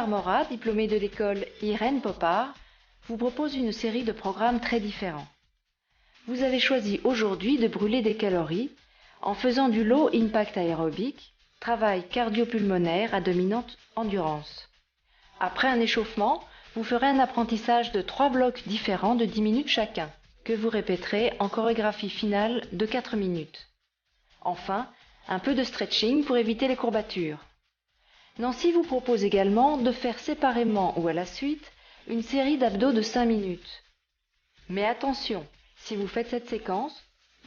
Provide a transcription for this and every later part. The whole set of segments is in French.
Marmora, diplômée de l'école Irène Popard, vous propose une série de programmes très différents. Vous avez choisi aujourd'hui de brûler des calories en faisant du low impact aérobic, travail cardio-pulmonaire à dominante endurance. Après un échauffement, vous ferez un apprentissage de 3 blocs différents de 10 minutes chacun, que vous répéterez en chorégraphie finale de 4 minutes. Enfin, un peu de stretching pour éviter les courbatures. Nancy vous propose également de faire séparément ou à la suite une série d'abdos de 5 minutes. Mais attention, si vous faites cette séquence,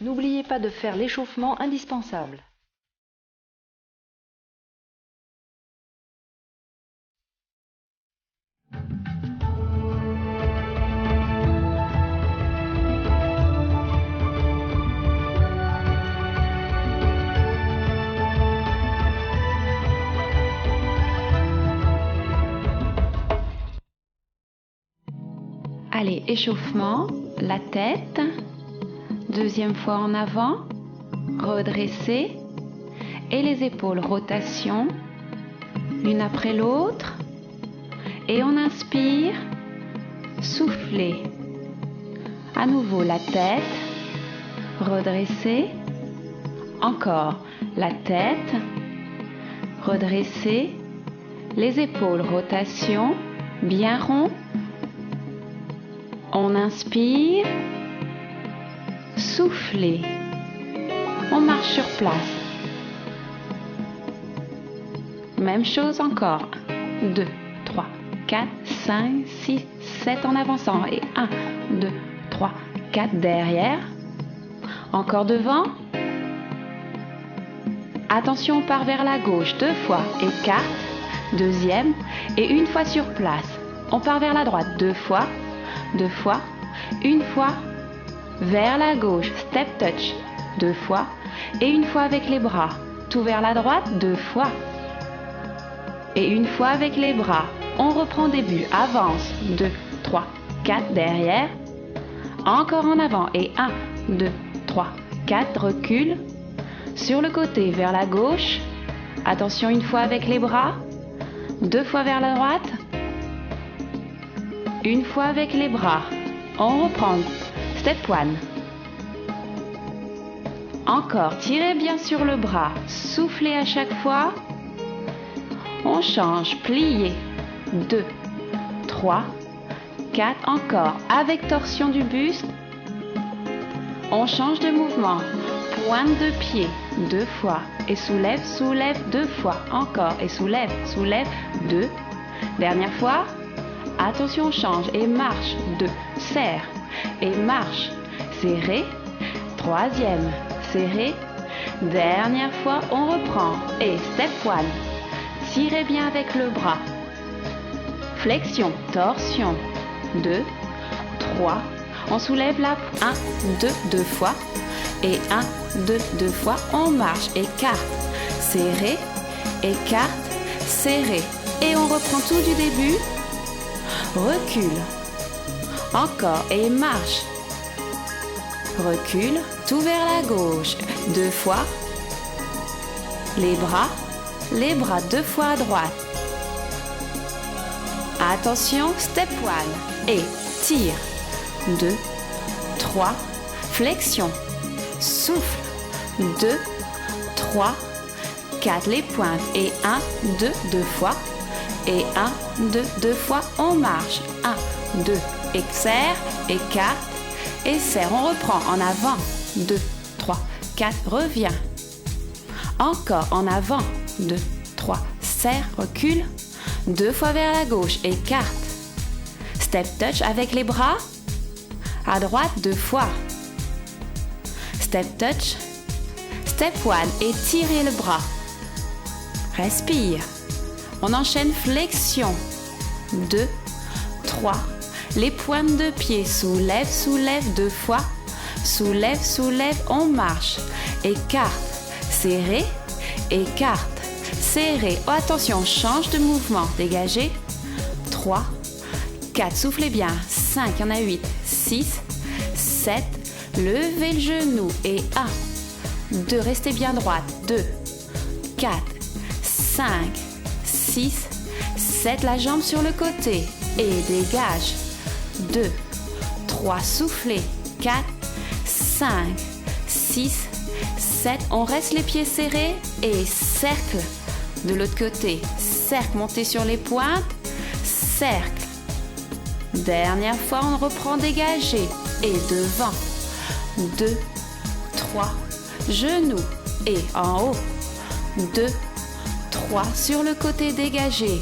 n'oubliez pas de faire l'échauffement indispensable. Allez, échauffement, la tête, deuxième fois en avant, redresser, et les épaules, rotation, l'une après l'autre, et on inspire, soufflez. À nouveau la tête, redresser, encore la tête, redresser, les épaules, rotation, bien rond. On inspire, soufflez, on marche sur place. Même chose encore. 2, 3, 4, 5, 6, 7 en avançant. Et 1, 2, 3, 4 derrière. Encore devant. Attention, on part vers la gauche. 2 fois, écarte. Deuxième. Et une fois sur place. On part vers la droite. 2 fois. 2 fois, une fois, vers la gauche, step touch, 2 fois, et une fois avec les bras, tout vers la droite, 2 fois, et une fois avec les bras, on reprend début, avance, 2, 3, 4, derrière, encore en avant, et 1, 2, 3, 4, recule, sur le côté, vers la gauche, attention une fois avec les bras, 2 fois vers la droite, une fois avec les bras, on reprend, step 1. Encore, tirez bien sur le bras, soufflez à chaque fois. On change, pliez, 2, 3, 4, encore, avec torsion du buste. On change de mouvement, pointe de pied, 2 fois, et soulève, soulève, 2 fois, encore, et soulève, soulève, 2. Dernière fois. Attention, change et marche, 2, serre et marche, serré, troisième, serré, dernière fois, on reprend et step 1, tirez bien avec le bras, flexion, torsion, 2, 3, on soulève la 1, 2, 2 fois et 1, 2, 2 fois, on marche, écarte, serré, écarte, serré et on reprend tout du début. Recule, encore et marche, recule, tout vers la gauche, 2 fois, les bras 2 fois à droite, attention, step 1, et tire, 2, 3, flexion, souffle, 2, 3, 4, les pointes, et 1, 2, 2 fois, et 1, 2, 2 fois, on marche. 1, 2, et serre, écarte, et serre. On reprend en avant. 2, 3, 4, reviens. Encore en avant. 2, 3, serre, recule. 2 fois vers la gauche, écarte. Step touch avec les bras. À droite, 2 fois. Step touch. Step 1, et tirez le bras. Respire. On enchaîne flexion, 2, 3, les pointes de pied, soulève, soulève 2 fois, soulève, soulève, on marche, écarte, serré, écarte, serré, oh, attention, change de mouvement, dégagez, 3, 4, soufflez bien, 5, il y en a 8, 6, 7, levez le genou, et 1, 2, restez bien droite, 2, 4, 5, 6, 7, la jambe sur le côté et dégage. 2, 3, soufflez. 4, 5, 6, 7. On reste les pieds serrés et cercle. De l'autre côté, cercle, montez sur les pointes, cercle. Dernière fois, on reprend dégagé et devant. 2, 3, genoux et en haut. 2, 3, sur le côté dégagé.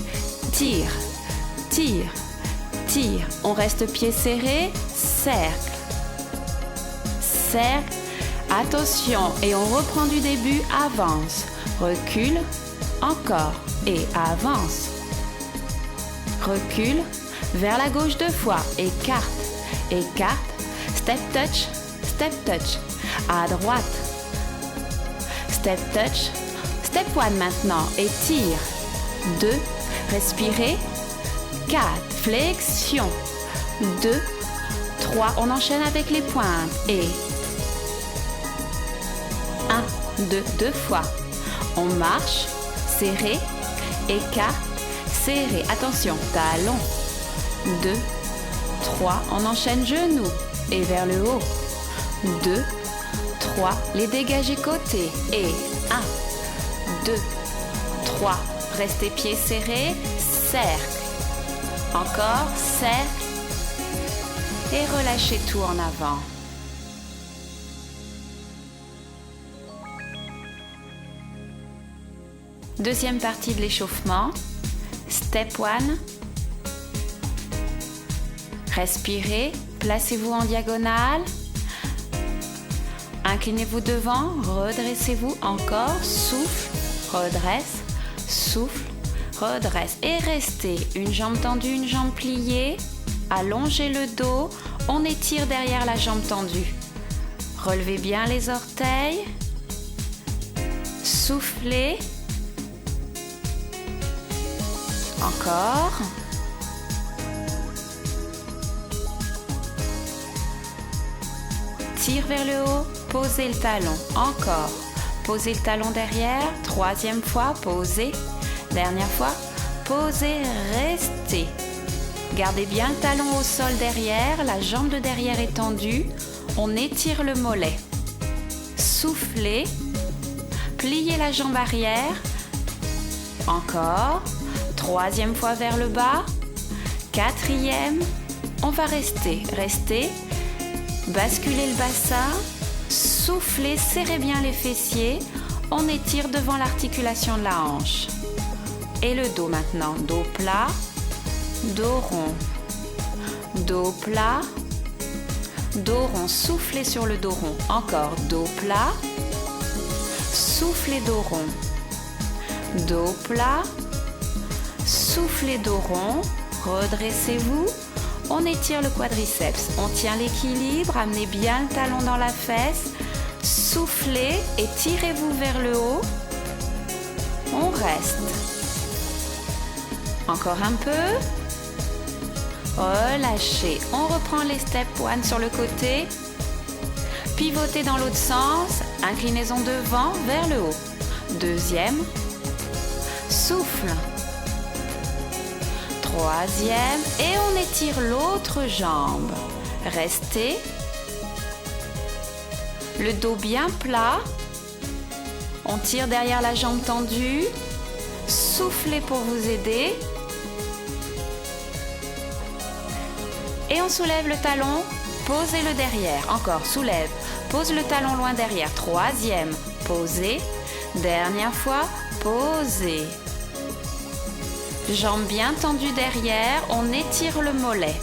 Tire, tire, tire. On reste pieds serrés, cercle. Cercle, attention et on reprend du début, avance, recule, encore et avance. Recule, vers la gauche 2 fois, écarte, écarte, step touch, à droite. Step touch, step 1 maintenant et tire. 2, respirez, 4, flexion, 2, 3, on enchaîne avec les pointes et 1, 2, 2 fois. On marche, serré, écarte, serré. Attention, talon. 2, 3, on enchaîne genoux et vers le haut. 2, 3, les dégagés côté et 1, 2, 3, restez pieds serrés, cercle. Encore, cercle et relâchez tout en avant. Deuxième partie de l'échauffement, step 1. Respirez, placez-vous en diagonale. Inclinez-vous devant, redressez-vous encore, souffle, redresse, souffle, redresse. Et restez, une jambe tendue, une jambe pliée. Allongez le dos, on étire derrière la jambe tendue. Relevez bien les orteils. Soufflez. Encore. Tire vers le haut, posez le talon. Encore. Posez le talon derrière. Troisième fois, posez. Dernière fois, posez, restez. Gardez bien le talon au sol derrière, la jambe de derrière est tendue. On étire le mollet. Soufflez. Pliez la jambe arrière. Encore. Troisième fois vers le bas. Quatrième. On va rester. Restez. Basculez le bassin. Soufflez. Serrez bien les fessiers. On étire devant l'articulation de la hanche. Et le dos maintenant. Dos plat. Dos rond. Dos plat. Dos rond. Soufflez sur le dos rond. Encore. Dos plat. Soufflez dos rond. Dos plat. Soufflez dos rond, redressez-vous, on étire le quadriceps, on tient l'équilibre, amenez bien le talon dans la fesse, soufflez et tirez-vous vers le haut, on reste. Encore un peu, relâchez, on reprend les step 1 sur le côté, pivotez dans l'autre sens, inclinaison devant vers le haut, deuxième, souffle. Troisième, et on étire l'autre jambe. Restez. Le dos bien plat. On tire derrière la jambe tendue. Soufflez pour vous aider. Et on soulève le talon. Posez le derrière. Encore, soulève. Pose le talon loin derrière. Troisième, posez. Dernière fois, posez. Jambes bien tendues derrière, on étire le mollet.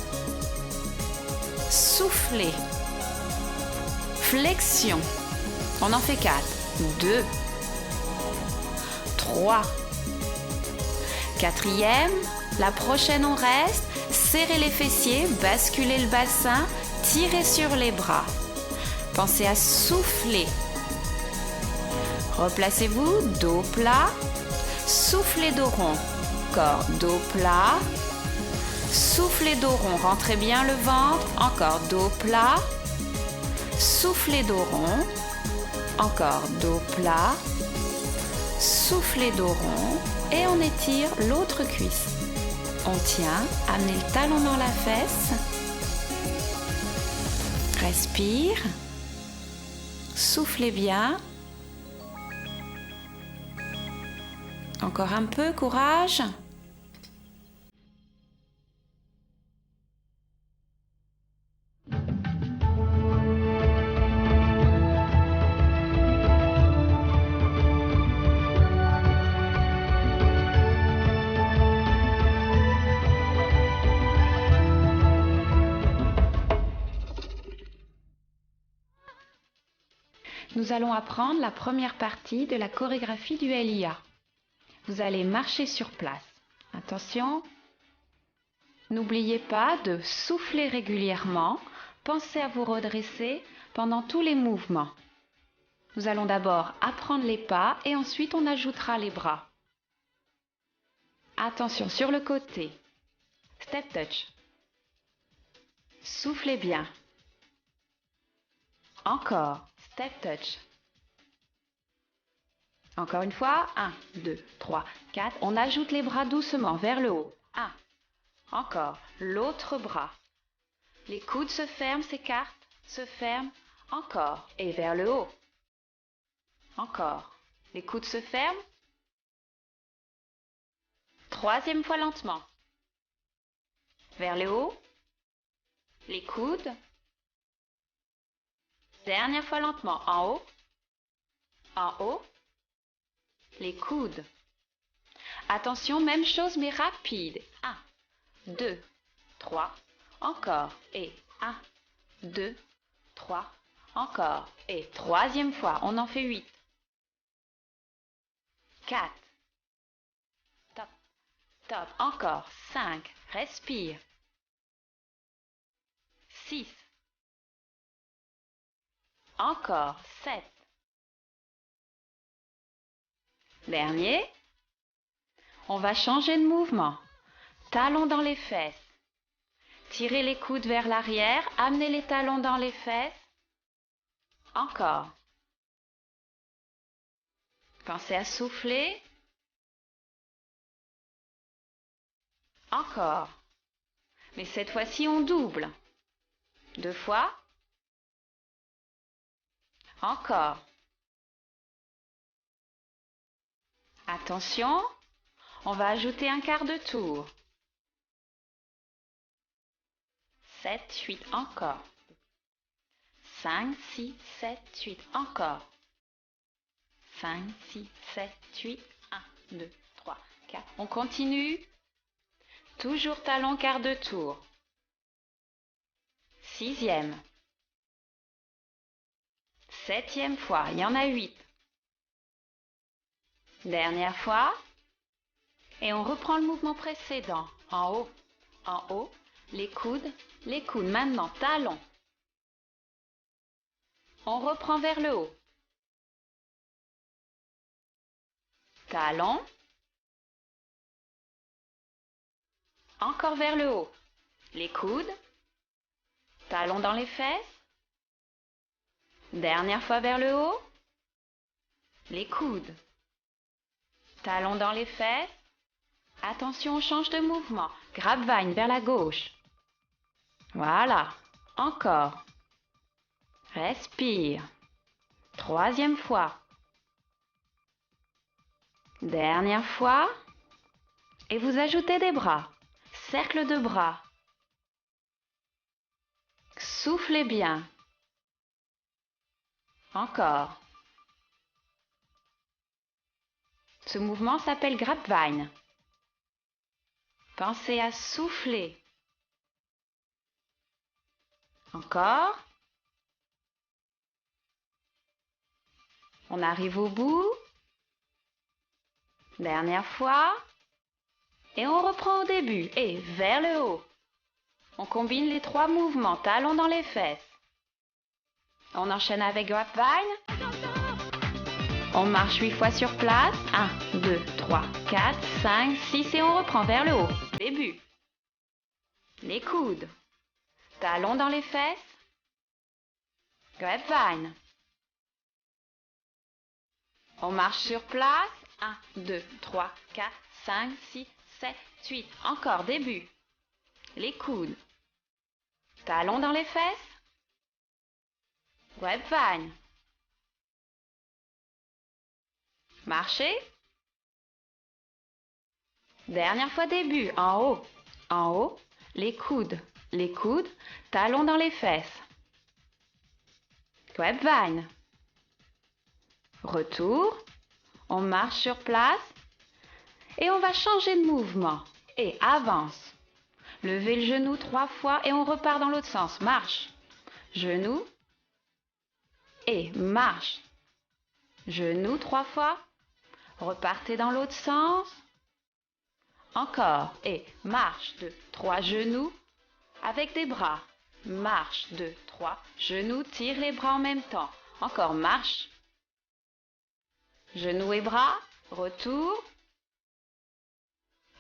Soufflez. Flexion. On en fait 4. 2. 3. Quatrième. La prochaine, on reste. Serrez les fessiers, basculez le bassin, tirez sur les bras. Pensez à souffler. Replacez-vous, dos plat. Soufflez dos rond. Encore dos plat, soufflez dos rond, rentrez bien le ventre, encore dos plat, soufflez dos rond, encore dos plat, soufflez dos rond et on étire l'autre cuisse. On tient, amenez le talon dans la fesse. Respire. Soufflez bien. Encore un peu, courage. Nous allons apprendre la première partie de la chorégraphie du LIA. Vous allez marcher sur place. Attention, n'oubliez pas de souffler régulièrement. Pensez à vous redresser pendant tous les mouvements. Nous allons d'abord apprendre les pas et ensuite on ajoutera les bras. Attention sur le côté. Step touch. Soufflez bien. Encore. Step touch. Encore une fois. 1, 2, 3, 4. On ajoute les bras doucement vers le haut. 1. Encore. L'autre bras. Les coudes se ferment, s'écartent, se ferment. Encore. Et vers le haut. Encore. Les coudes se ferment. Troisième fois lentement. Vers le haut. Les coudes. Dernière fois lentement. En haut. En haut. Les coudes. Attention, même chose mais rapide. 1, 2, 3. Encore. Et 1, 2, 3. Encore. Et troisième fois. On en fait 8. 4. Top. Top. Encore. 5. Respire. 6. Encore. 7. Dernier. On va changer de mouvement. Talons dans les fesses. Tirez les coudes vers l'arrière. Amenez les talons dans les fesses. Encore. Pensez à souffler. Encore. Mais cette fois-ci, on double. 2 fois. Encore. Attention, on va ajouter un quart de tour. 7, 8, encore. 5, 6, 7, 8, encore. 5, 6, 7, 8, 1, 2, 3, 4. On continue. Toujours talon quart de tour. 6e. 7e fois, il y en a 8. Dernière fois. Et on reprend le mouvement précédent. En haut, les coudes. Maintenant, talons. On reprend vers le haut. Talons. Encore vers le haut. Les coudes. Talons dans les fesses. Dernière fois vers le haut. Les coudes. Talons dans les fesses. Attention, on change de mouvement. Grapevine vers la gauche. Voilà. Encore. Respire. Troisième fois. Dernière fois. Et vous ajoutez des bras. Cercle de bras. Soufflez bien. Encore. Ce mouvement s'appelle grapevine. Pensez à souffler. Encore. On arrive au bout. Dernière fois. Et on reprend au début. Et vers le haut. On combine les 3 mouvements. Talons dans les fesses. On enchaîne avec grapevine. On marche 8 fois sur place. 1, 2, 3, 4, 5, 6 et on reprend vers le haut. Début. Les coudes. Talons dans les fesses. Grapevine. On marche sur place. 1, 2, 3, 4, 5, 6, 7, 8. Encore, début. Les coudes. Talons dans les fesses. Grapevine. Marchez. Dernière fois, début. En haut. En haut. Les coudes. Les coudes. Talons dans les fesses. Grapevine. Retour. On marche sur place. Et on va changer de mouvement. Et avance. Levez le genou 3 fois et on repart dans l'autre sens. Marche. Genou. Et marche. Genou 3 fois. Repartez dans l'autre sens. Encore. Et marche 2, 3 genoux avec des bras. Marche 2, 3 genoux. Tire les bras en même temps. Encore marche. Genoux et bras. Retour.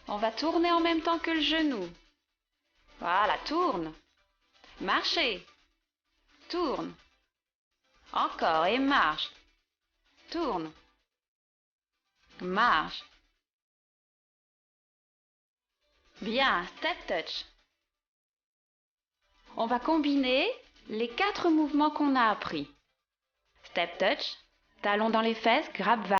On va tourner en même temps que le genou. Voilà, tourne. Marchez. Tourne. Encore et marche. Tourne. Marche. Bien, step touch. On va combiner les 4 mouvements qu'on a appris. Step touch, talons dans les fesses, grapevine.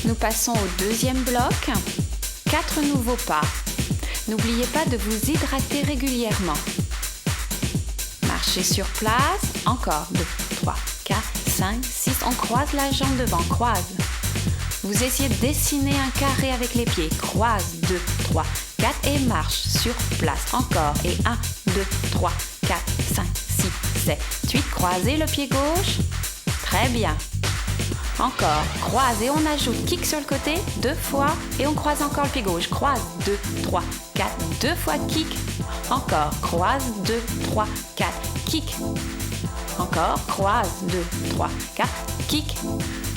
Nous passons au deuxième bloc. 4 nouveaux pas. N'oubliez pas de vous hydrater régulièrement. Marchez sur place. Encore 2, 3, 4, 5, 6. On croise la jambe devant. Croise. Vous essayez de dessiner un carré avec les pieds. Croise. 2, 3, 4 et marche sur place. Encore. Et 1, 2, 3, 4, 5, 6, 7, 8. Croisez le pied gauche. Très bien. Encore. Croise et on ajoute kick sur le côté. 2 fois. Et on croise encore le pied gauche. Croise. 2, 3, 4. 2 fois kick. Encore. Croise. 2, 3, 4. Kick. Encore. Croise. 2, 3, 4. Kick.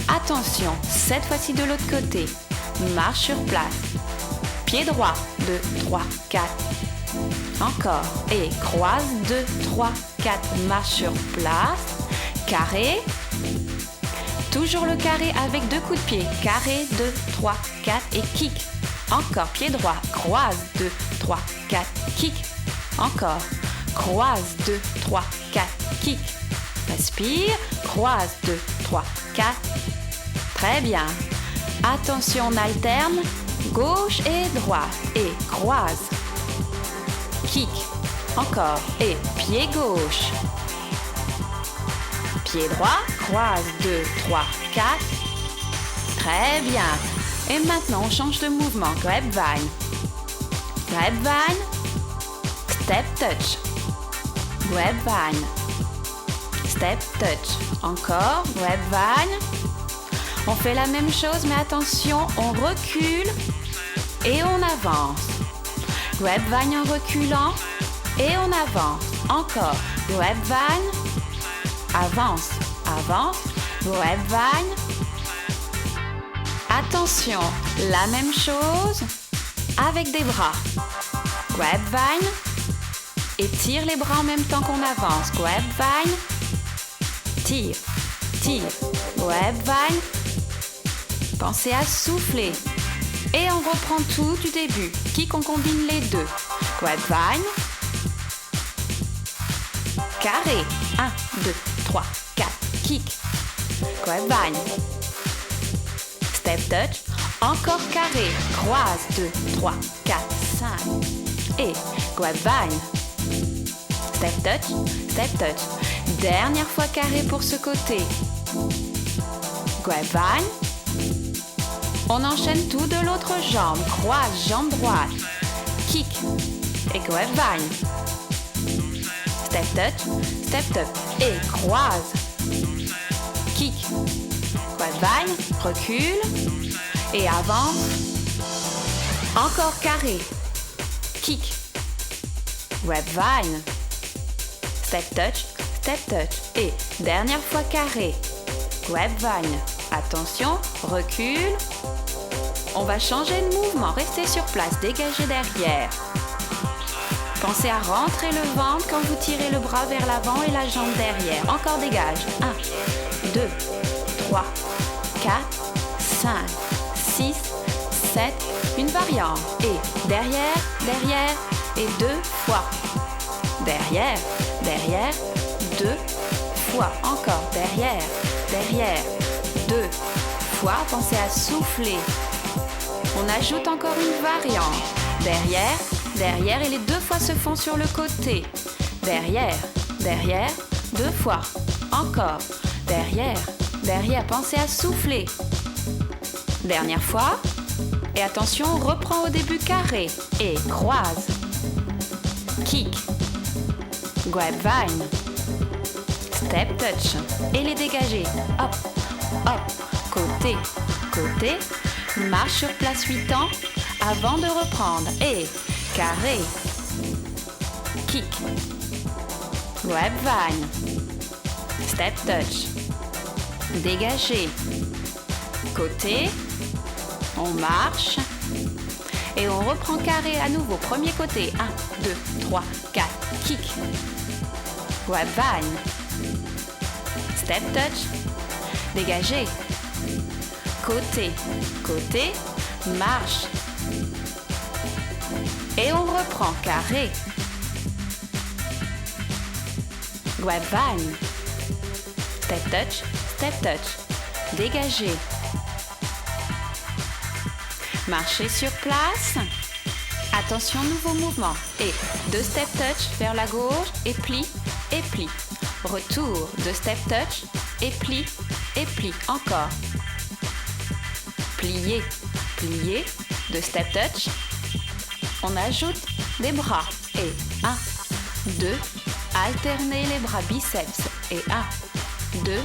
Attention. Cette fois-ci de l'autre côté. Marche sur place. Pied droit. 2, 3, 4. Encore. Et croise. 2, 3, 4. Marche sur place. Carré. Toujours le carré avec 2 coups de pied. Carré, 2, 3, 4 et kick. Encore, pied droit. Croise, 2, 3, 4, kick. Encore. Croise, 2, 3, 4, kick. Respire. Croise, 2, 3, 4. Très bien. Attention, on alterne. Gauche et droite. Et croise. Kick. Encore. Et pied gauche. Pied droit, croise, 2, 3, 4. Très bien. Et maintenant, on change de mouvement. Grapevine. Grapevine. Step touch. Grapevine. Step touch. Encore. Grapevine. On fait la même chose, mais attention, on recule et on avance. Grapevine en reculant et on avance. Encore. Grapevine. Avance, avance, grapevine. Attention, la même chose avec des bras. Grapevine. Étire les bras en même temps qu'on avance. Grapevine. Tire, tire, grapevine. Pensez à souffler. Et on reprend tout du début. Kick, on combine les deux. Grapevine. Carré. 1, 2, 3, 4. Kick. Grapevine. Step touch. Encore carré. Croise. 2, 3, 4, 5. Et grapevine. Step touch. Step touch. Dernière fois carré pour ce côté. Grapevine. On enchaîne tout de l'autre jambe. Croise. Jambe droite. Kick. Et grapevine. Step touch, step touch et croise. Kick. Grapevine, recule et avance. Encore carré. Kick. Grapevine. Step touch et dernière fois carré. Grapevine. Attention, recule. On va changer de mouvement. Restez sur place, dégagez derrière. Pensez à rentrer le ventre quand vous tirez le bras vers l'avant et la jambe derrière. Encore dégage. 1, 2, 3, 4, 5, 6, 7. Une variante. Et derrière, derrière et 2 fois. Derrière, derrière, 2 fois. Encore derrière, derrière, 2 fois. Pensez à souffler. On ajoute encore une variante. Derrière, derrière et les 2 fois se font sur le côté. Derrière, derrière, 2 fois. Encore. Derrière, derrière. Pensez à souffler. Dernière fois. Et attention, on reprend au début carré. Et croise. Kick. Grapevine. Step touch. Et les dégager. Hop, hop. Côté, côté. Marche sur place 8 ans avant de reprendre. Et carré. Kick. Grapevine. Step touch. Dégagé. Côté. On marche. Et on reprend carré à nouveau. Premier côté. 1, 2, 3, 4. Kick. Grapevine. Step touch. Dégagé. Côté. Côté. Marche. Et on reprend carré. Grapevine. Step touch, step touch. Dégagé. Marchez sur place. Attention, nouveau mouvement. Et 2 step touch vers la gauche et plie, et plie. Retour, 2 step touch et plie, et plie. Encore. Plier, plier, 2 step touch. On ajoute des bras. Et 1, 2, alternez les bras biceps. Et 1, 2,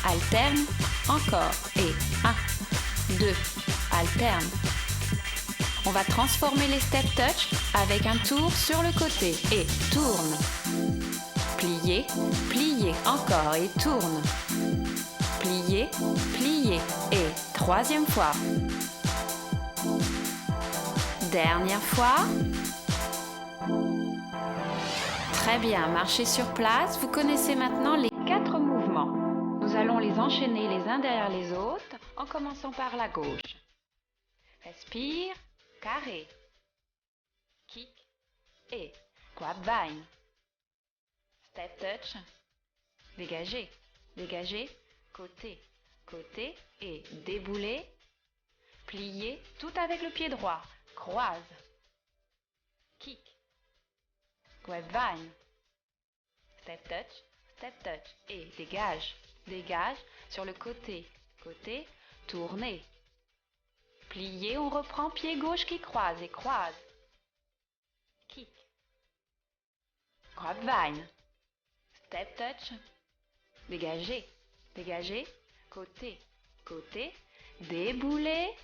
alterne. Encore. Et 1, 2, alterne. On va transformer les step touch avec un tour sur le côté et tourne. Plier, plier, encore et tourne. Plier, plier et 3e fois. Dernière fois. Très bien, marchez sur place. Vous connaissez maintenant les 4 mouvements. Nous allons les enchaîner les uns derrière les autres en commençant par la gauche. Respire. Carré, kick et grapevine. Step touch, dégagez, dégagez, côté, côté et déboulez, pliez tout avec le pied droit, croise, kick, grapevine, step touch et dégage, dégage sur le côté, côté, tournez. Plié, on reprend pied gauche qui croise et croise. Kick. Grapevine. Step touch. Dégagez, dégagez. Côté, côté. Déboulez.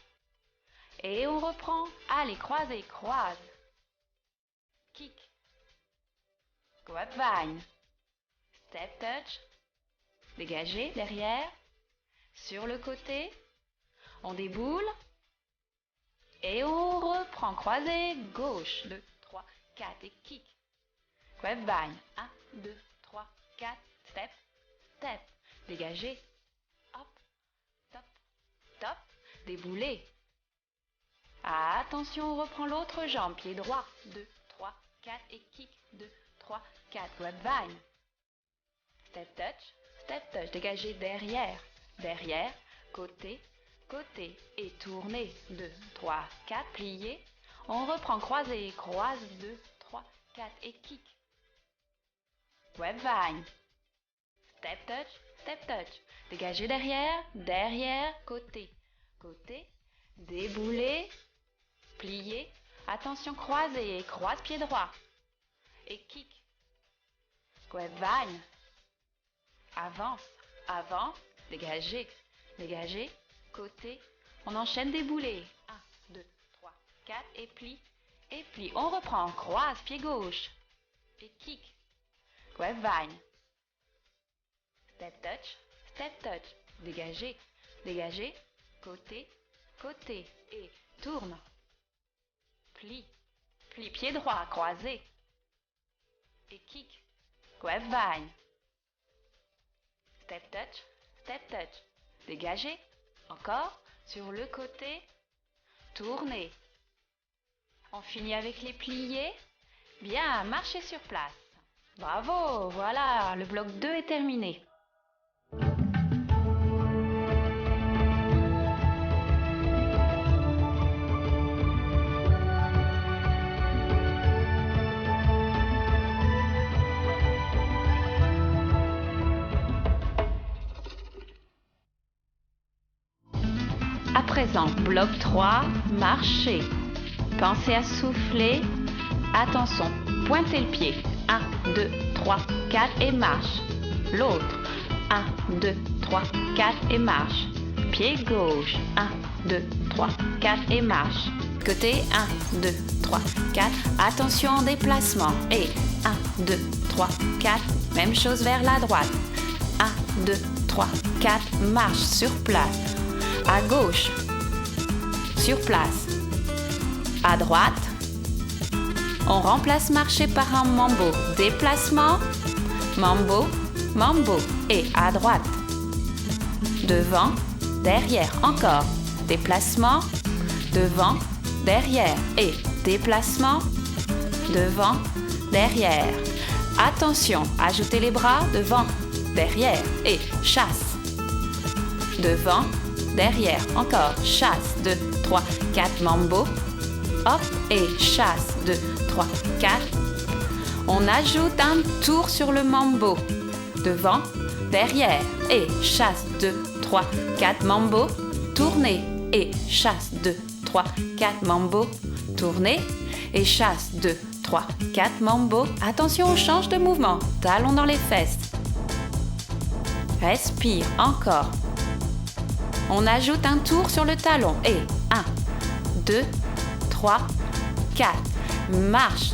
Et on reprend. Allez, croisez, croise. Kick. Grapevine. Step touch. Dégagez derrière. Sur le côté. On déboule. Et on reprend, croisé, gauche, 2, 3, 4 et kick. Grapevine, 1, 2, 3, 4, step, step, dégagez, hop, top, top, déboulez. Attention, on reprend l'autre jambe, pied droit, 2, 3, 4 et kick, 2, 3, 4, grapevine. Step touch, dégagez derrière, derrière, côté, côté et tournez, 2, 3, 4, pliez. On reprend croisé, croise, 2, 3, 4 et kick. Grapevine. Step touch. Dégagez derrière, derrière, côté, côté. Déboulez, pliez. Attention, croisé, croise pied droit. Et kick. Grapevine. Avance, avance, dégagez, dégagez. Côté, on enchaîne des boulets. 1, 2, 3, 4 et plie, et plie. On reprend, croise, pied gauche. Et kick. Grapevine. Step touch. Dégagez, dégagez. Côté, côté et tourne. Plie, plie, pied droit, croisé. Et kick. Grapevine. Step touch. Dégagez. Encore, sur le côté, tournez. On finit avec les pliés. Bien, marchez sur place. Bravo, voilà, le bloc 2 est terminé. À présent, bloc 3, marchez. Pensez à souffler. Attention, pointez le pied. 1, 2, 3, 4 et marche. L'autre. 1, 2, 3, 4 et marche. Pied gauche. 1, 2, 3, 4 et marche. Côté 1, 2, 3, 4. Attention en déplacement. Et 1, 2, 3, 4. Même chose vers la droite. 1, 2, 3, 4. Marche sur place. À gauche, sur place. À droite, on remplace marcher par un mambo. Déplacement, mambo, mambo. Et à droite. Devant, derrière. Encore. Déplacement, devant, derrière. Et déplacement, devant, derrière. Attention, ajoutez les bras devant, derrière. Et chasse. Devant, derrière, encore, chasse, 2, 3, 4, mambo, hop, et chasse, 2, 3, 4. On ajoute un tour sur le mambo, devant, derrière, et chasse, 2, 3, 4, mambo, tournez, et chasse, 2, 3, 4, mambo, tournez, et chasse, 2, 3, 4, mambo. Attention, on change de mouvement, talons dans les fesses. Respire, encore. On ajoute un tour sur le talon, et 1, 2, 3, 4, marche.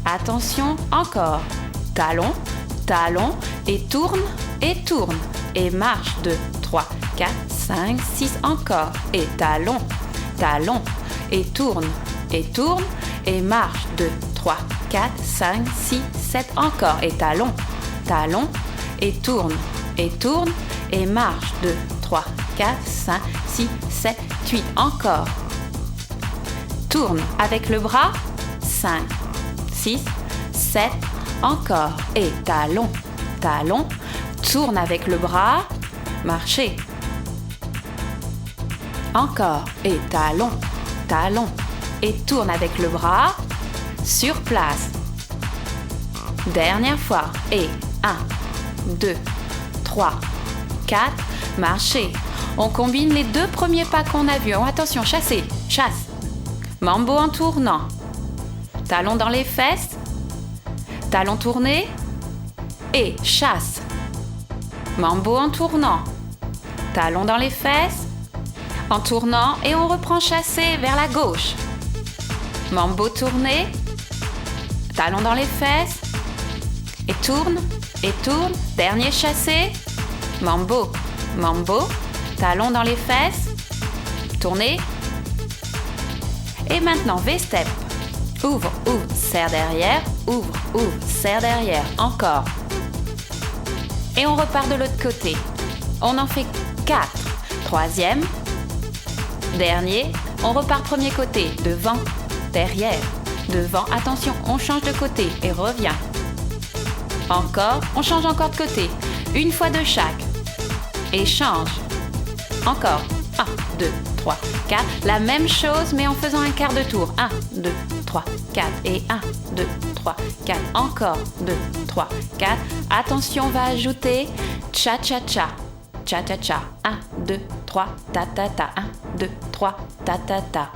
Attention, encore. Talon, talon, et tourne, et marche, 2, 3, 4, 5, 6, encore, et talon, talon, et tourne, et marche, 2, 3, 4, 5, 6, 7, encore, et talon, talon, et tourne, et marche, 2, 3, 4, 5, 6, 7, 8, encore. Tourne avec le bras, 5, 6, 7, encore, et talon, talon, tourne avec le bras, marchez. Encore, et talon, talon, et tourne avec le bras, sur place. Dernière fois, et 1, 2, 3, 4, marchez. On combine les deux premiers pas qu'on a vus. Oh, attention, chassez, chasse. Mambo en tournant. Talon dans les fesses. Talon tourné. Et chasse. Mambo en tournant. Talon dans les fesses. En tournant et on reprend chasser vers la gauche. Mambo tourné. Talon dans les fesses. Et tourne. Dernier chassé. Mambo. Mambo. Talon dans les fesses. Tournez. Et maintenant, V-step. Ouvre, serre derrière. Ouvre, serre derrière. Encore. Et on repart de l'autre côté. On en fait 4. Troisième. Dernier. On repart premier côté. Devant, derrière. Devant. Attention, on change de côté et revient. Encore. On change encore de côté. Une fois de chaque. Et change. Encore. 1, 2, 3, 4. La même chose, mais en faisant un quart de tour. 1, 2, 3, 4. Et 1, 2, 3, 4. Encore. 2, 3, 4. Attention, on va ajouter cha-cha-cha. Cha-cha-cha. 1, 2, 3, ta-ta-ta. 1, 2, 3, ta-ta-ta.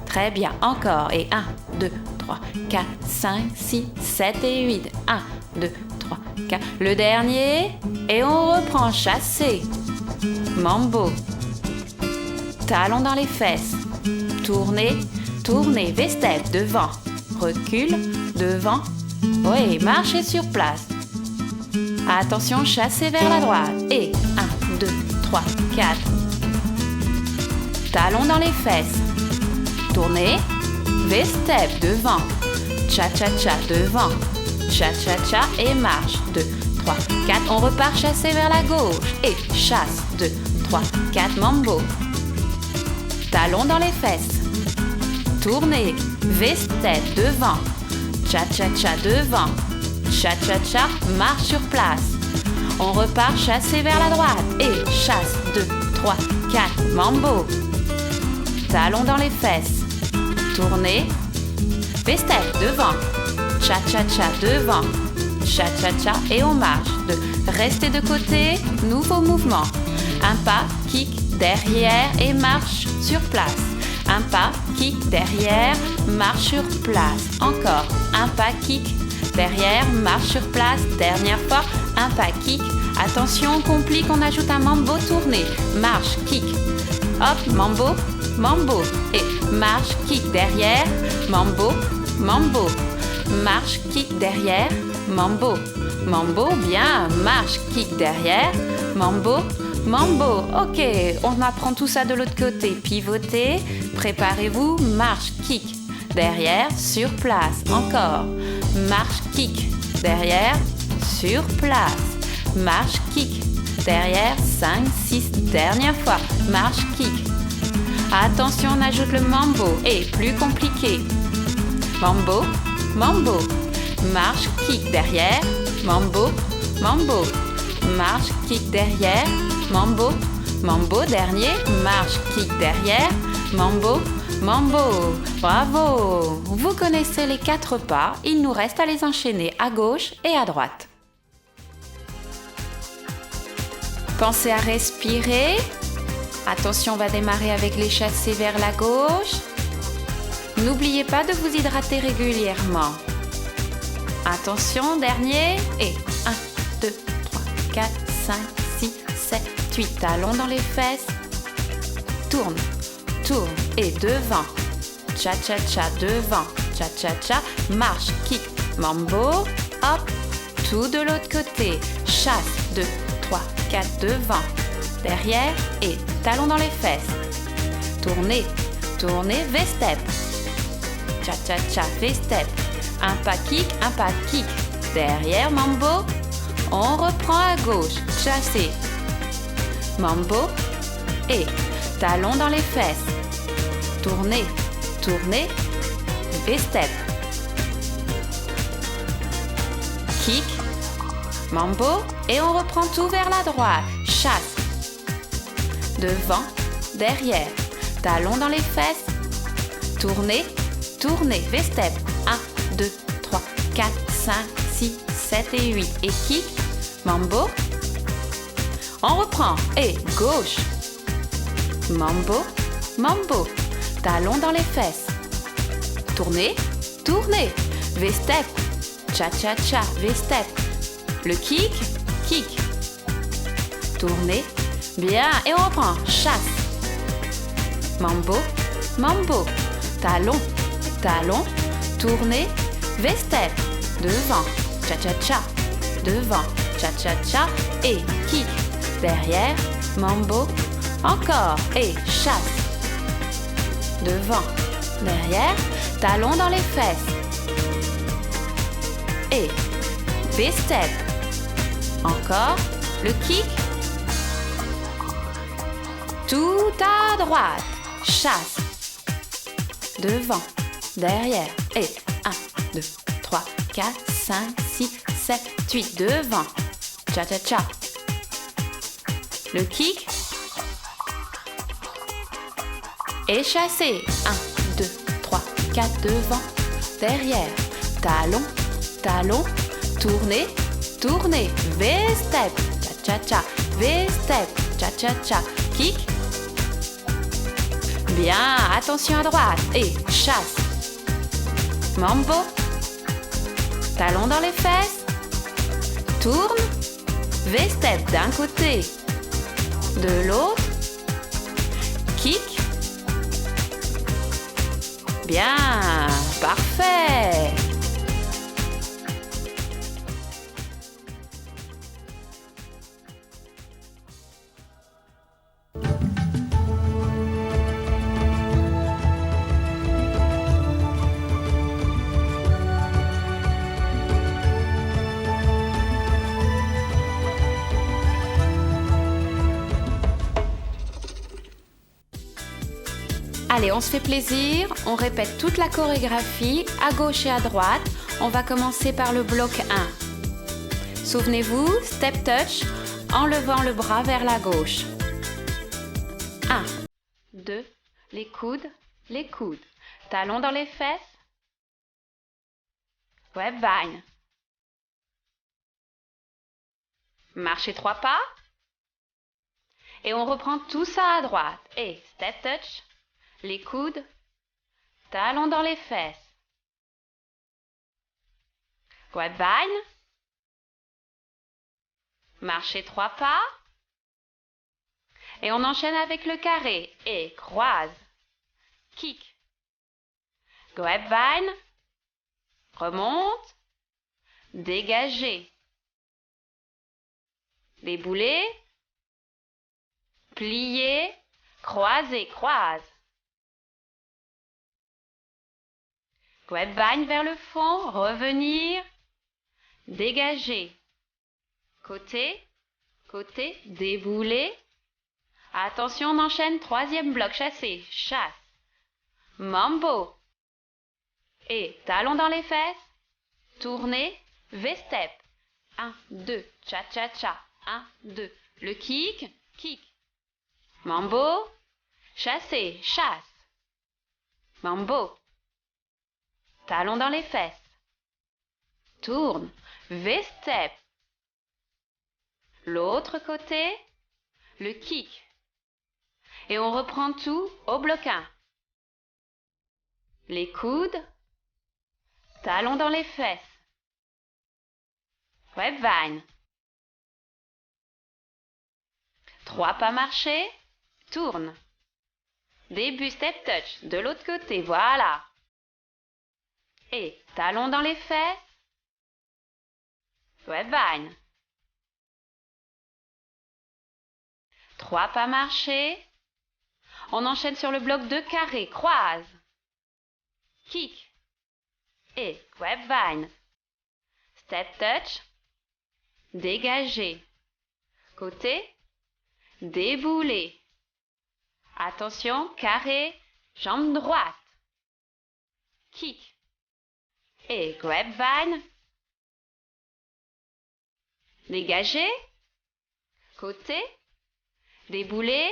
Très bien. Encore. Et 1, 2, 3, 4, 5, 6, 7 et 8. 1, 2, 3, 4. Le dernier. Et on reprend. Chasser. Mambo. Talons dans les fesses. Tournez. V-step. Devant. Recule. Devant. Oui, marchez sur place. Attention, chassez vers la droite. Et 1, 2, 3, 4. Talons dans les fesses. Tournez. V-step. Devant. Cha-cha-cha. Devant. Cha-cha-cha. Et marche. 2, 3, 4. On repart chasser vers la gauche. Et chasse. 2, 3, 4. Mambo. Talons dans les fesses. Tournez. V-step. Devant. Cha-cha-cha. Devant. Cha-cha-cha. Marche sur place. On repart chasser vers la droite. Et chasse. 2, 3, 4. Mambo. Talons dans les fesses. Tournez. V-step. Devant. Cha-cha-cha. Devant. Cha-cha-cha. Et on marche. Restez de côté. Nouveau mouvement. Un pas, kick, derrière et marche sur place. Un pas, kick, derrière, marche sur place. Encore. Un pas, kick, derrière, marche sur place. Dernière fois. Un pas, kick. Attention, on complique, on ajoute un mambo tourné. Marche, kick. Hop, mambo, mambo. Et marche, kick, derrière, mambo, mambo. Marche, kick, derrière, mambo. Mambo, bien. Marche, kick, derrière, mambo. Mambo, ok, on apprend tout ça de l'autre côté. Pivotez, préparez-vous, marche, kick, derrière, sur place, encore. Marche, kick, derrière, sur place. Marche, kick, derrière, 5, 6, dernière fois. Marche, kick. Attention, on ajoute le mambo, et plus compliqué. Mambo, mambo. Marche, kick, derrière, mambo, mambo. Marche, kick, derrière. Mambo, Mambo, dernier, marche, kick derrière, mambo, mambo. Bravo! Vous connaissez les 4 pas, il nous reste à les enchaîner à gauche et à droite. Pensez à respirer. Attention, on va démarrer avec les chassés vers la gauche. N'oubliez pas de vous hydrater régulièrement. Attention, dernier. Et 1, 2, 3, 4, 5, 6, 7, 8. Talons dans les fesses. Tourne, tourne et devant. Cha-cha-cha, devant. Cha-cha-cha, marche, kick, mambo. Hop, tout de l'autre côté. Chasse, 2, 3, 4, devant. Derrière et talons dans les fesses. Tournez, tournez, V-step. Cha-cha-cha, V-step. Un pas kick, derrière, mambo. On reprend à gauche, chassé. Mambo et talons dans les fesses. Tournez, tournez, V-step. Kick, mambo et on reprend tout vers la droite. Chasse. Devant, derrière. Talons dans les fesses. Tournez, tournez, V-step. 1, 2, 3, 4, 5, 6, 7 et 8. Et kick, mambo. On reprend. Et gauche. Mambo, mambo. Talons dans les fesses. Tournez, tournez. V-step. Cha-cha-cha, V-step. Le kick, kick. Tournez. Bien. Et on reprend. Chasse. Mambo, mambo. Talons, talons. Tournez. V-step. Devant. Cha-cha-cha. Devant. Cha-cha-cha. Et kick. Derrière. Mambo. Encore. Et chasse. Devant. Derrière. Talons dans les fesses. Et V-step. Encore. Le kick. Tout à droite. Chasse. Devant. Derrière. Et 1, 2, 3, 4, 5, 6, 7, 8. Devant. Cha-cha-cha. Le kick. Et chassé. 1, 2, 3, 4. Devant. Derrière. Talons. Talons. Tournez. Tournez. V-step. Cha-cha-cha. V-step. Cha-cha-cha. Kick. Bien. Attention à droite. Et chasse. Mambo. Talons dans les fesses. Tourne. V-step d'un côté. De l'autre. Kick. Bien. Parfait. Allez, on se fait plaisir, on répète toute la chorégraphie, à gauche et à droite. On va commencer par le bloc 1. Souvenez-vous, step touch, en levant le bras vers la gauche. 1, 2, les coudes, les coudes. Talons dans les fesses. Grapevine. Marchez 3 pas. Et on reprend tout ça à droite. Et step touch. Les coudes, talons dans les fesses. Grapevine. Marchez 3 pas. Et on enchaîne avec le carré. Et croise. Kick. Grapevine. Remonte. Dégagez. Déboulez. Pliez. Croisez, croise. Grapevine vers le fond, revenir, dégager, côté, côté, débouler. Attention, on enchaîne, 3e bloc, chassé, chasse, mambo. Et talons dans les fesses, tournez, V-step. 1, 2, cha-cha-cha, 1, 2. Le kick, kick. Mambo. Chasser, chasse. Mambo. Talon dans les fesses. Tourne. V-step. L'autre côté, le kick. Et on reprend tout au bloc 1. Les coudes. Talon dans les fesses. Grapevine. 3 pas marchés. Tourne. Début step touch de l'autre côté, voilà. Et talon dans les fesses. Grapevine. 3 pas marchés. On enchaîne sur le bloc 2 carré, croise. Kick. Et grapevine. Step touch. Dégagé. Côté. Déboulé. Attention, carré, jambe droite. Kick. Et grapevine. Dégagé. Côté. Déboulé.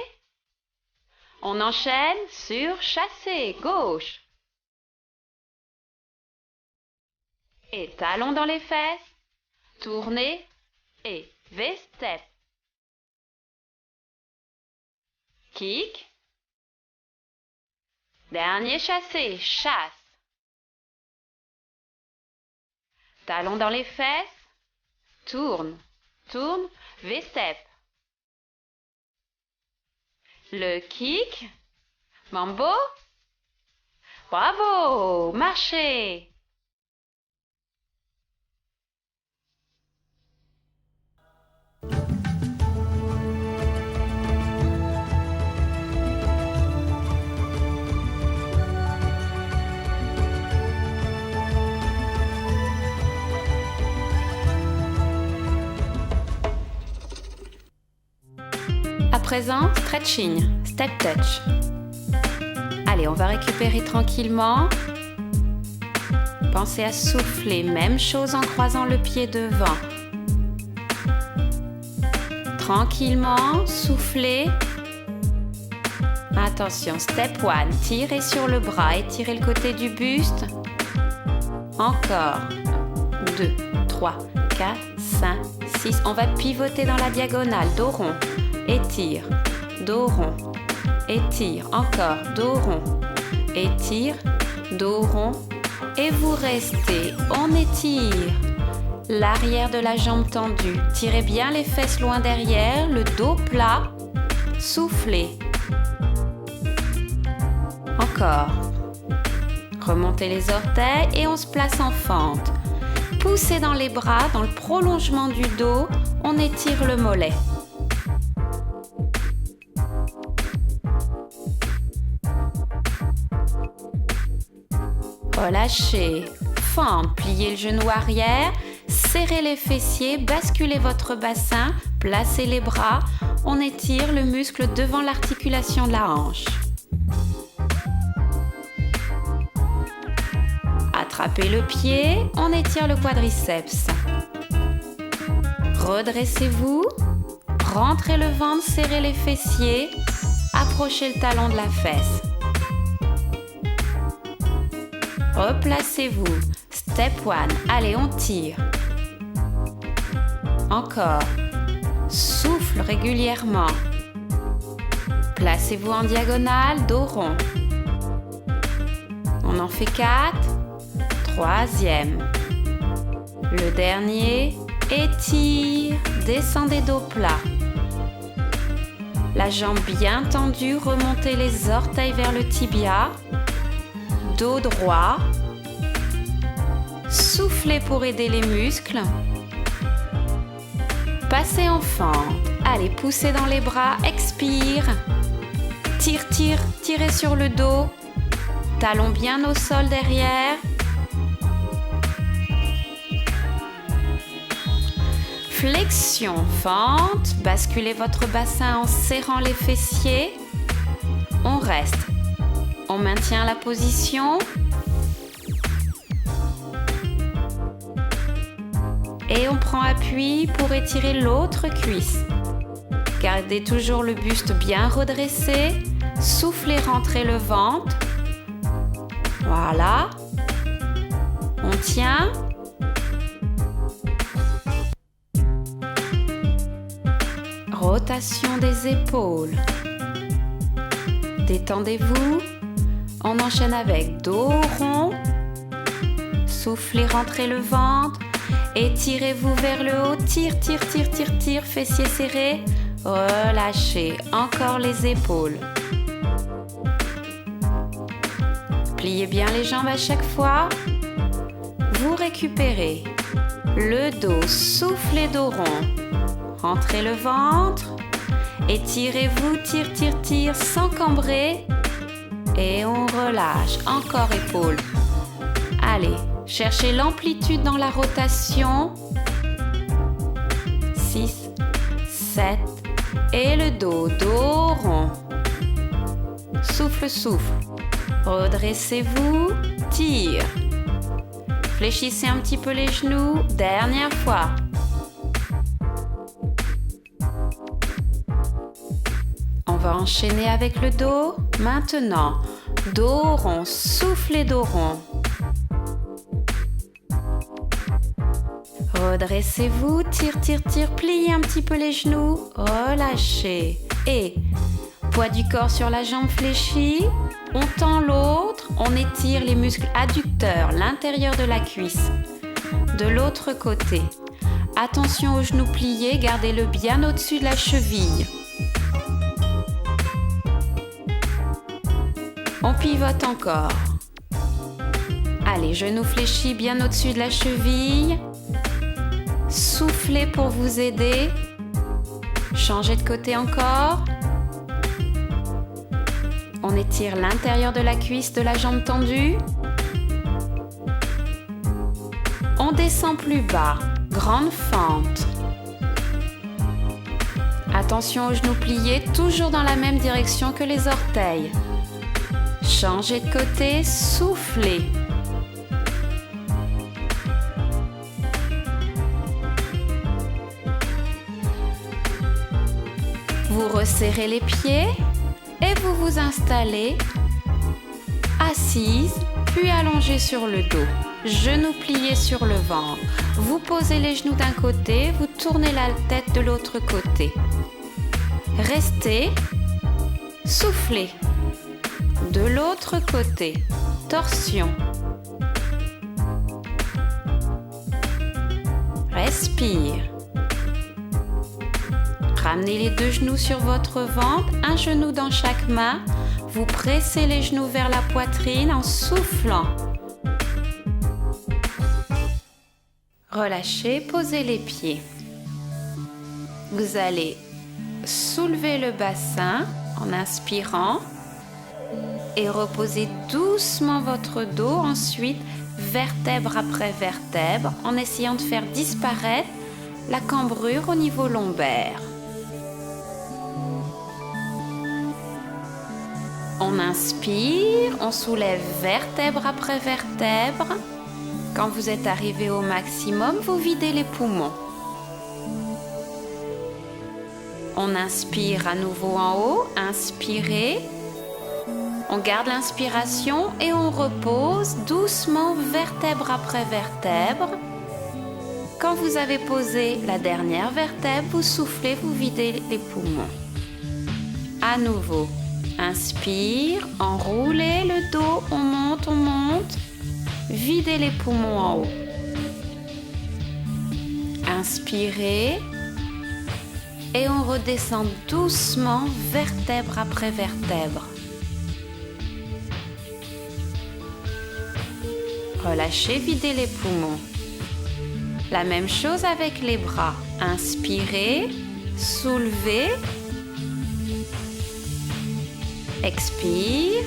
On enchaîne sur chassé, gauche. Et talon dans les fesses. Tournez et V-step. Kick. Dernier chassé, chasse. Talon dans les fesses. Tourne, tourne, V-step. Le kick. Mambo. Bravo, marchez. À présent, stretching, step touch. Allez, on va récupérer tranquillement. Pensez à souffler, même chose en croisant le pied devant. Tranquillement, soufflez. Attention, step 1, tirez sur le bras, étirez le côté du buste. Encore. 2, 3, 4, 5, 6. On va pivoter dans la diagonale, dos rond. Étire, dos rond, étire, encore, dos rond, étire, dos rond, et vous restez, on étire, l'arrière de la jambe tendue, tirez bien les fesses loin derrière, le dos plat, soufflez, encore, remontez les orteils et on se place en fente, poussez dans les bras, dans le prolongement du dos, on étire le mollet. Relâchez, fente, pliez le genou arrière, serrez les fessiers, basculez votre bassin, placez les bras, on étire le muscle devant l'articulation de la hanche. Attrapez le pied, on étire le quadriceps. Redressez-vous, rentrez le ventre, serrez les fessiers, approchez le talon de la fesse. Replacez-vous. Step 1. Allez, on tire. Encore. Souffle régulièrement. Placez-vous en diagonale, dos rond. On en fait 4. Troisième. Le dernier. Étire. Descendez dos plat. La jambe bien tendue, remontez les orteils vers le tibia. Dos droit. Soufflez pour aider les muscles. Passez en fente. Allez, poussez dans les bras. Expire. Tire, tire, tirez sur le dos. Talons bien au sol derrière. Flexion, fente. Basculez votre bassin en serrant les fessiers. On reste. On maintient la position. Et on prend appui pour étirer l'autre cuisse. Gardez toujours le buste bien redressé. Soufflez, rentrez le ventre. Voilà. On tient. Rotation des épaules. Détendez-vous. On enchaîne avec dos rond. Soufflez, rentrez le ventre. Étirez-vous vers le haut. Tire, tire, tire, tire, tire. Fessiers serrés. Relâchez. Encore les épaules. Pliez bien les jambes à chaque fois. Vous récupérez le dos. Soufflez, dos rond. Rentrez le ventre. Étirez-vous. Tire, tire, tire. Sans cambrer. Et on relâche. Encore épaules. Allez. Cherchez l'amplitude dans la rotation. 6, 7 et le dos, dos rond. Souffle, souffle. Redressez-vous, tire. Fléchissez un petit peu les genoux. Dernière fois. On va enchaîner avec le dos. Maintenant, dos rond, soufflez dos rond. Redressez-vous, tire, tire, tire, pliez un petit peu les genoux, relâchez. Et poids du corps sur la jambe fléchie, on tend l'autre, on étire les muscles adducteurs, l'intérieur de la cuisse. De l'autre côté, attention aux genoux pliés, gardez-le bien au-dessus de la cheville. On pivote encore. Allez, genoux fléchis bien au-dessus de la cheville. Soufflez pour vous aider. Changez de côté encore. On étire l'intérieur de la cuisse de la jambe tendue. On descend plus bas. Grande fente. Attention aux genoux pliés, toujours dans la même direction que les orteils. Changez de côté, soufflez. Vous resserrez les pieds et vous vous installez assise, puis allongée sur le dos. Genoux pliés sur le ventre. Vous posez les genoux d'un côté, vous tournez la tête de l'autre côté. Restez, soufflez. De l'autre côté, torsion. Respire. Ramenez les deux genoux sur votre ventre, un genou dans chaque main. Vous pressez les genoux vers la poitrine en soufflant. Relâchez, posez les pieds. Vous allez soulever le bassin en inspirant et reposez doucement votre dos. Ensuite, vertèbre après vertèbre, en essayant de faire disparaître la cambrure au niveau lombaire. On inspire, on soulève vertèbre après vertèbre. Quand vous êtes arrivé au maximum, vous videz les poumons. On inspire à nouveau en haut, inspirez. On garde l'inspiration et on repose doucement vertèbre après vertèbre. Quand vous avez posé la dernière vertèbre, vous soufflez, vous videz les poumons. À nouveau, inspire, enroulez le dos, on monte. Videz les poumons en haut. Inspirez et on redescend doucement vertèbre après vertèbre. Relâchez, videz les poumons. La même chose avec les bras. Inspirez, soulevez. Expire.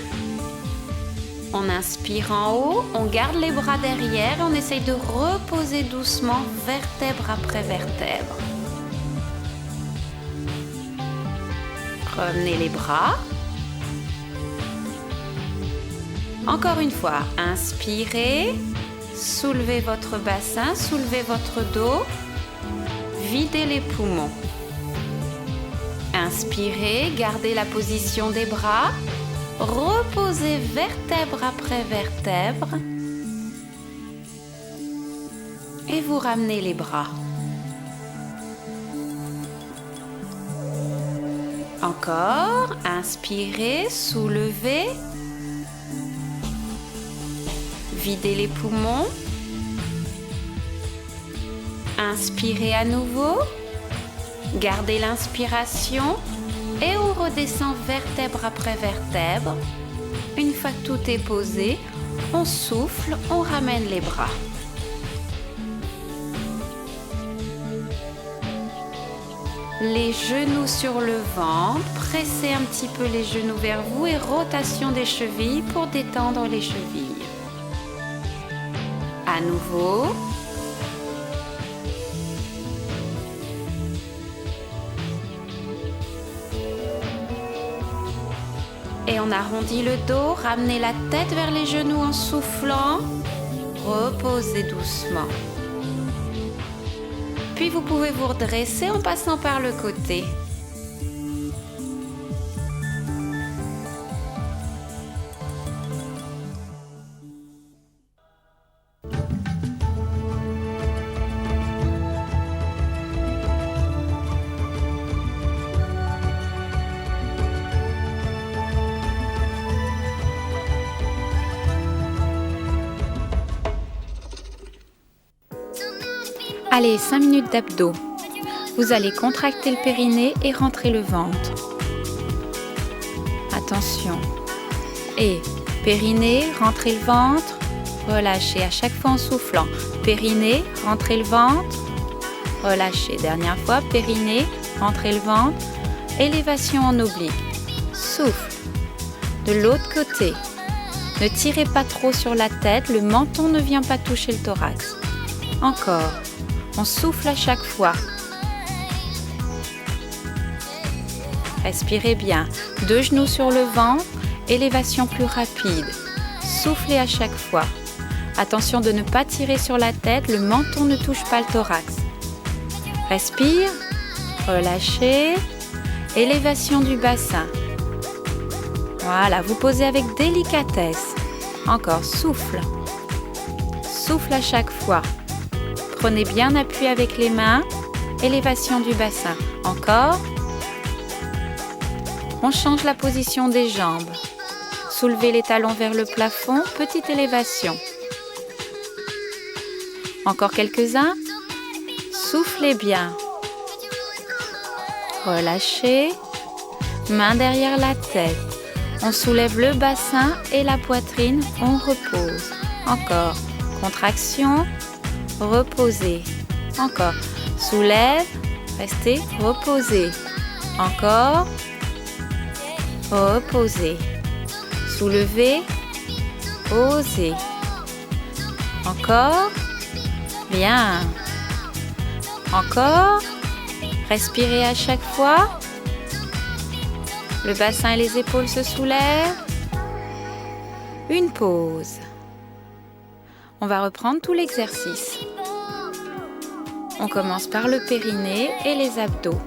On inspire en haut, on garde les bras derrière et on essaye de reposer doucement vertèbre après vertèbre. Revenez les bras. Encore une fois, inspirez, soulevez votre bassin, soulevez votre dos, videz les poumons. Inspirez, gardez la position des bras. Reposez vertèbre après vertèbre. Et vous ramenez les bras. Encore, inspirez, soulevez. Videz les poumons. Inspirez à nouveau. Gardez l'inspiration et on redescend vertèbre après vertèbre. Une fois que tout est posé, on souffle, on ramène les bras. Les genoux sur le ventre, pressez un petit peu les genoux vers vous et rotation des chevilles pour détendre les chevilles. À nouveau. Et on arrondit le dos, ramenez la tête vers les genoux en soufflant. Reposez doucement. Puis vous pouvez vous redresser en passant par le côté. Allez, 5 minutes d'abdos. Vous allez contracter le périnée et rentrer le ventre. Attention. Et périnée, rentrez le ventre. Relâchez à chaque fois en soufflant. Périnée, rentrez le ventre. Relâchez. Dernière fois, périnée, rentrez le ventre. Élévation en oblique. Souffle. De l'autre côté. Ne tirez pas trop sur la tête. Le menton ne vient pas toucher le thorax. Encore. On souffle à chaque fois. Respirez bien. 2 genoux sur le ventre, élévation plus rapide. Soufflez à chaque fois. Attention de ne pas tirer sur la tête, le menton ne touche pas le thorax. Respire, relâchez, élévation du bassin. Voilà, vous posez avec délicatesse. Encore, souffle. Souffle à chaque fois. Prenez bien appui avec les mains. Élévation du bassin. Encore. On change la position des jambes. Soulevez les talons vers le plafond. Petite élévation. Encore quelques-uns. Soufflez bien. Relâchez. Main derrière la tête. On soulève le bassin et la poitrine. On repose. Encore. Contraction. Reposez. Encore. Soulève. Restez. Reposez. Encore. Reposez. Soulevez. Posez. Encore. Bien. Encore. Respirez à chaque fois. Le bassin et les épaules se soulèvent. Une pause. On va reprendre tout l'exercice. On commence par le périnée et les abdos.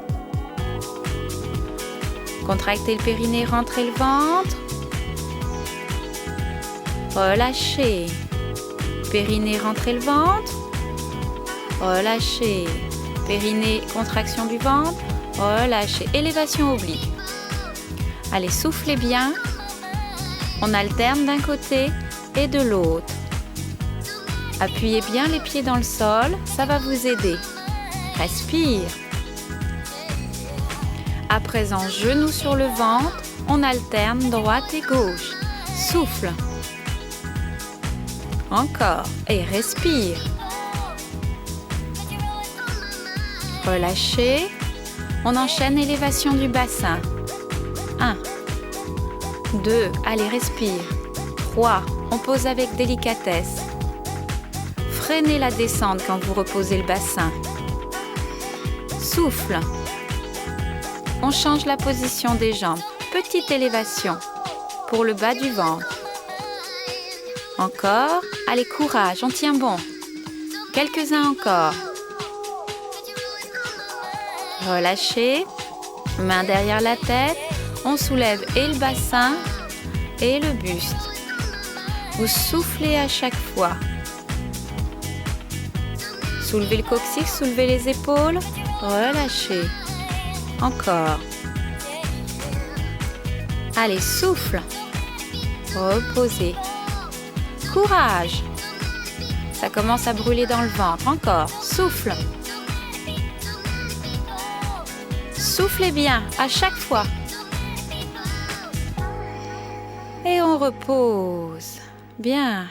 Contractez le périnée, rentrez le ventre. Relâchez. Périnée, rentrez le ventre. Relâchez. Périnée, contraction du ventre. Relâchez. Élévation oblique. Allez, soufflez bien. On alterne d'un côté et de l'autre. Appuyez bien les pieds dans le sol, ça va vous aider. Respire. À présent, genoux sur le ventre, on alterne droite et gauche. Souffle. Encore. Et respire. Relâchez. On enchaîne élévation du bassin. 1, 2, allez, respire. 3, on pose avec délicatesse. Freinez la descente quand vous reposez le bassin. Souffle. On change la position des jambes. Petite élévation pour le bas du ventre. Encore. Allez, courage, on tient bon. Quelques-uns encore. Relâchez. Main derrière la tête, on soulève et le bassin et le buste. Vous soufflez à chaque fois. Soulevez le coccyx, soulevez les épaules, relâchez. Encore. Allez, souffle. Reposez. Courage. Ça commence à brûler dans le ventre. Encore. Souffle. Soufflez bien à chaque fois. Et on repose. Bien.